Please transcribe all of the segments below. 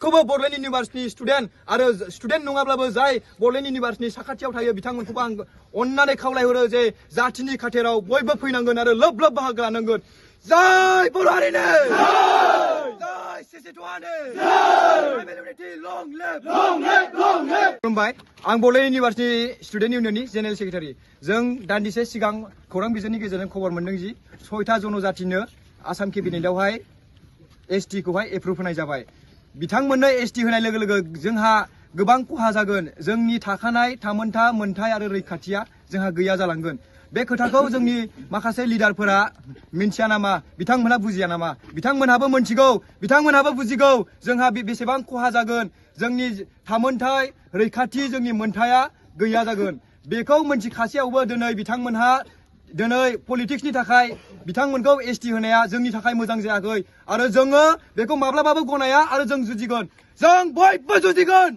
खौबो Bodoland university student आरो student नङाब्लाबो जाय बड'लेण्ड इउनिभार्सिटी साखाथियाव थायो बिथांमोनखौबो आं अननानै खावलायहरो जे जातिनि खाथेराव बयबो फैनांगोन आरो लोब लोब बाहागो लानांगोन। जय बर' हारिनो जय सिसिटुआनो खुलुमबाय। आं Bodoland university student इउनियननि general secretary. जों दान्दिसे सिगां खौरां बिजोंनि गेजेरजों खबर मोनदों जि 6था जनजातिनो आसाम केबिनेटआवहाय एसटि खौहाय एप्रुभ होनाय जाबाय। बिथांमोननो एसटि होनाय लोगो लोगो जोंहा गोबां खहा जागोन। जोंनि थाखानाय थामोनथा मोनथाय आरो रैखाथिया जोंहा गैया जालांगोन। बे खोथाखौ जोंनि माखासे लिडारफोरा मिन्थिया नामा, बिथांमोनहा बुजिया नामा? बिथांमोनहाबो मोनथिगौ, बिथांमोनहाबो बुजिगौ जोंहा बेसेबां खहा जागोन। जोंनि थामोनथाय रैखाथि जोंनि मोनथाया गैया जागोन। बेखौ मोनथिखासेयावबो दिनै बिथांमोनहा पलिटिक्सनि थाखाय बिथांमोनखौ एसटि होनाया जोंनि थाखाय मोजां जायाखै आरो जोङो बेखौ माब्लाबाबो गनाया आरो जों जुजिगोन। जों बयबो जुजिगोन।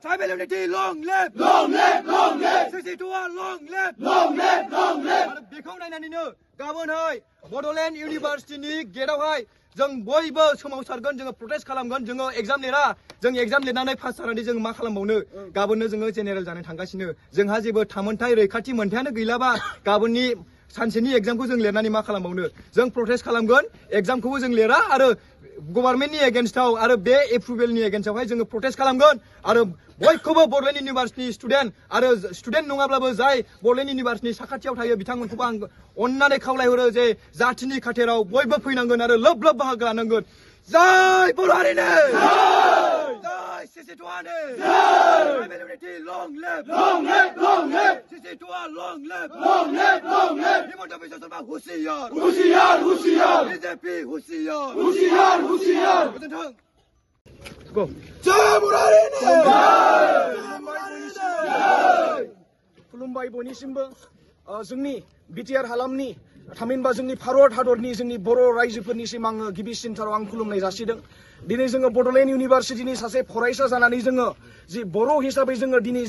Tribal unity, long live! Long live! Long live! सिसिटुआ long live! Long live! Long live! आरो बेखौ नायनानैनो गाबोनहाय बड'लेण्ड इउनिभार्सिटीनि गेटआवहाय जों बयबो सोमावसारगोन, जोङो प्रटेस्ट खालामगोन। जोङो एग्जाम लिरा, जों एग्जाम लिरनानै पास जानानै जों मा खालामबावनो? गाबोननो जोङो जेनेरेल जानो थांगासिनो। जोंहा जेबो थामोनथाय रैखाथि मोनथायानो गैलाबा गाबोननि सानसेनि एग्जामखौ जों लिरनानै मा खालामबावनो? जों प्रटेस्ट खालामगोन, एग्जामखौबो जों लिरा आरो गभर्नमेन्टनि एगेन्स्टआव आरो बे एप्रुभेलनि एगेन्स्टआवहाय जोङो प्रटेस्ट खालामगोन आरो बयखौबो बड'लेण्ड इउनिभार्सिटी स्टुडेन्ट आरो स्टुडेन्ट नङाब्लाबो जाय बड'लेण्ड इउनिभार्सिटी साखाथियाव थायो बिथांमोनखौबो आं अननानै खावलायहरो जे जातिनि खाथेराव बयबो फैनांगोन आरो लोब लोब बाहागो लानांगोन। जय बर' हारिनो जय सिसिटुआनो tribal unity long live! Long live! Long live! सिसिटुआ long live! Long live! Long live! Himanta Biswa Sarma होशियार होशियार होशियार बीजेपी होशियार होशियार होशियार। गोजोन्थों। Go. जय बर' हारिनो खुलुमबाय बयनिसिमबो। जोंनि बिटिआर हालामनि थामहिनबा जोंनि भारत हादरनि जोंनि बर' रायजोफोरनिसिम आङो गिबिसिनथाराव आं खुलुमनाय जासिदों। दिनै जोङो बड'लेण्ड इउनिभार्सिटीनि सासे फरायसा जानानै जोङो जि बर' हिसाबै जोङो दिनै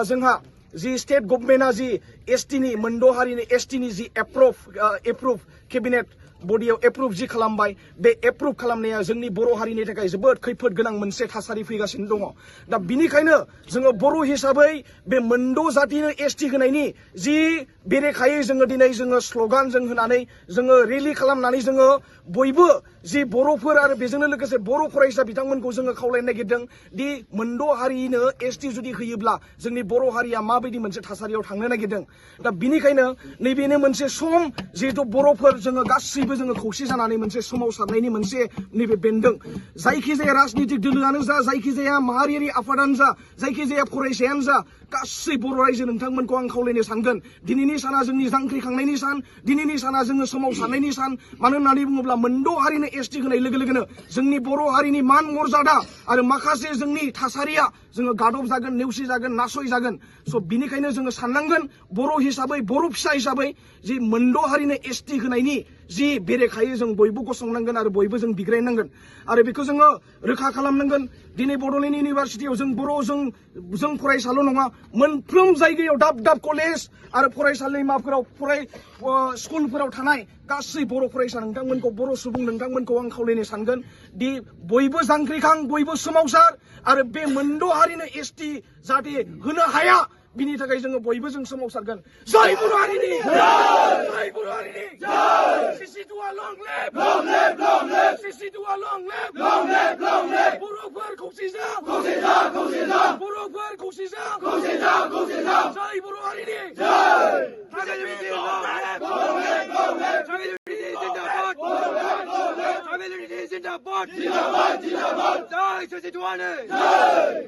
जोंहा जि स्टेट गभर्नमेन्टआ जि एसटिनि मोनद' हारिनि एसटिनि जि एप्रुभ केबिनेट बडियाव एप्रुभ जि खालामबाय, बे एप्रुभ खालामनाया जोंनि बर' हारिनि थाखाय जोबोद खैफोद गोनां मोनसे थासारि फैगासिनो दङ। दा बिनिखायनो जोङो बर' हिसाबै बे मोनद' जातिनो एसटि होनायनि जि बेरेखायै जोङो दिनै जोङो स्ल'गान जों होनानै जोङो रेलि खालामनानै जोङो बयबो जि बर'फोर आरो बेजोंनो लोगोसे बर' फरायसा बिथांमोनखौ जोङो खावलायनो नागिरदों दि मोनद' हारिनो एसटि जुदि होयोब्ला जोंनि बर' हारिया माबायदि मोनसे थासारियाव थांनो नागिरदों। दा बिनिखायनो नैबेनो मोनसे सम जिहेतु बर'फोर जोङो गासैबो जोङो खौसे जानानै मोनसे सोमावसारनायनि मोनसे नैबे बेन्दों। जायखिजाया राजनितिक दोलोआनो जा, जायखिजाया माहारियारि आफादानो जा, जायखिजाया फरायसायानो जा, गासै बर' रायजो नोंथांमोनखौ आं खावलायनो सानगोन। दिनैनि साना जोंनि जांख्रिखांनायनि सान, दिनैनि साना जोङो सोमावसारनायनि सान। मानो होननानै बुङोब्ला मोनद' हारिनो एसटि होनाय लोगो लोगोनो जोंनि बर' हारिनि मान मर्यादा आरो माखासे जोंनि थासारिया जोङो गादब जागोन, नेवसि जागोन, नासय जागोन। स' बिनिखायनो जोङो साननांगोन बर' हिसाबै, बर' फिसा हिसाबै जि मोनद' हारिनो एसटि होनायनि जि बेरेखायै जों बयबो गसंनांगोन आरो बयबो जों बिग्रायनांगोन आरो बेखौ जोङो रोखा खालामनांगोन। दिनै बड'लेण्ड इउनिभार्सिटीयाव जों फरायसाल' नङा, मोनफ्रोम जायगायाव दाब दाब कलेज आरो फरायसालिमाफोराव स्कुलफोराव थानाय गासै बर' फरायसा नोंथांमोनखौ, बर' सुबुं नोंथांमोनखौ आं खावलायनो सानगोन दि बयबो जांख्रिखां, बयबो सोमावसार आरो बे मोनद' हारिनो एसटि जाहाथे होनो हाया बिनि थाखाय जोङो बयबो जों सोमावसारगोन। जय बर' हारिनि जय बर' हारिनि सिसिटुआ long live! Long live! Long live! सिसिटुआ long live! Long live! Long live! बर'फोर खौसे जा खौसे जा खौसे जा बर'फोर खौसे जा खौसे जा खौसे जा। जय बर' हारिनि जय tribal unity long live! Long live! Long live! Tribal unity जिंदाबाद ट्राइबेल इउनिटी जिंदाबाद जिंदाबाद जिंदाबाद। जय सिसिटुआनो जय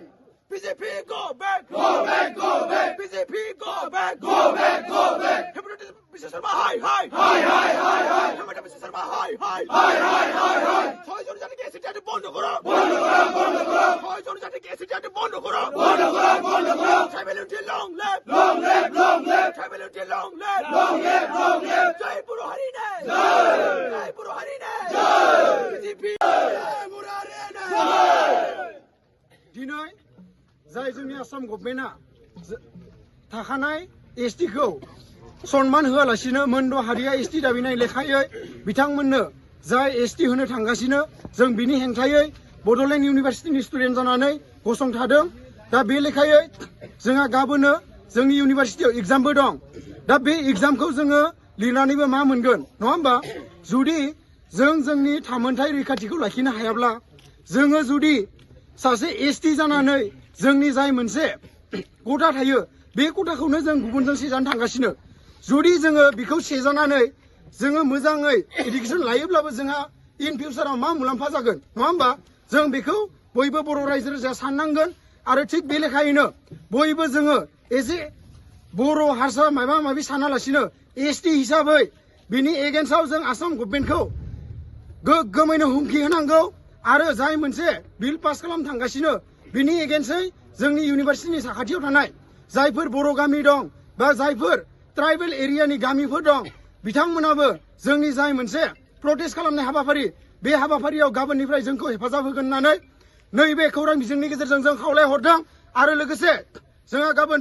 BJP go back! Go back! Go back! BJP go back! Go back! Go back! Himanta Biswa Sharma हाय हाय हाय हाय हाय हाय हिमन्त बिश्व शर्मा हाय हाय हाय हाय हाय हाय। 6 জনজাতিকে এসিটি বন্ধ করো বন্ধ করো বন্ধ করো। 6 জনজাতিকে এসিটি বন্ধ করো বন্ধ করো বন্ধ করো। Tribal unity long live! Long live! Long live! Tribal unity long live! Long live! Long live! জয় बर' हारिनो জয় জয় बर' हारिनो জয় BJP জয় बर' हारिनो জয়। दिनै जाय जोंनि आसाम गभर्नमेन्टआ थाखानाय एसटिखौ सनमान होआलासिनो मोनद' हारिया एसटि दाबिनाय लेखायै बिथांमोननो जाय एसटि होनो थांगासिनो जों बिनि हेंथायै बड'लेण्ड इउनिभार्सिटिनि स्टुडेन्ट जानानै गसंथादों। दा बे लेखायै जोंहा गाबोनो जोंनि इउनिभार्सिटियाव एग्जामबो दं। दा बे एग्जामखौ जोङो लिरनानैबो मा मोनगोन नङा होमबा? जुदि जों जोंनि थामोनथाय रैखाथिखौ लाखिनो हायाब्ला, जोङो जुदि सासे एसटि जानानै जोंनि जाय मोनसे खथा थायो बे खथाखौनो जों गुबुनजों सेजानो थांगासिनो। जुदि जोङो बेखौ सेजानानै जोङो मोजाङै इडुकेसन लायोब्लाबो जोंहा इन फिउचाराव मा मुलाम्फा जागोन नङा होमबा? जों बेखौ बयबो बर' रायजो राजाया साननांगोन। आरो थिग बे लेखायैनो बयबो जोङो एसे बर' हारसा माबा माबि सानालासिनो एसटि हिसाबै बिनि एगेन्स्टआव जों आसाम गभर्नमेन्टखौ गोग्गोमैनो हुमखि होनांगौ। आरो जाय मोनसे बिल पास खालामनो थांगासिनो बिनि एगेन्स्टै जोंनि इउनिभार्सिटिनि साखाथियाव थानाय जायफोर बर' गामि दं बा जायफोर ट्राइबेल एरियानि गामिफोर दं बिथांमोनाबो जोंनि जाय मोनसे प्रटेस्ट खालामनाय हाबाफारि बे हाबाफारियाव गाबोननिफ्राय जोंखौ हेफाजाब होगोन होननानै नैबे खौरां बिजोंनि गेजेरजों जों खावलायहरदों। आरो लोगोसे जोंहा गाबोन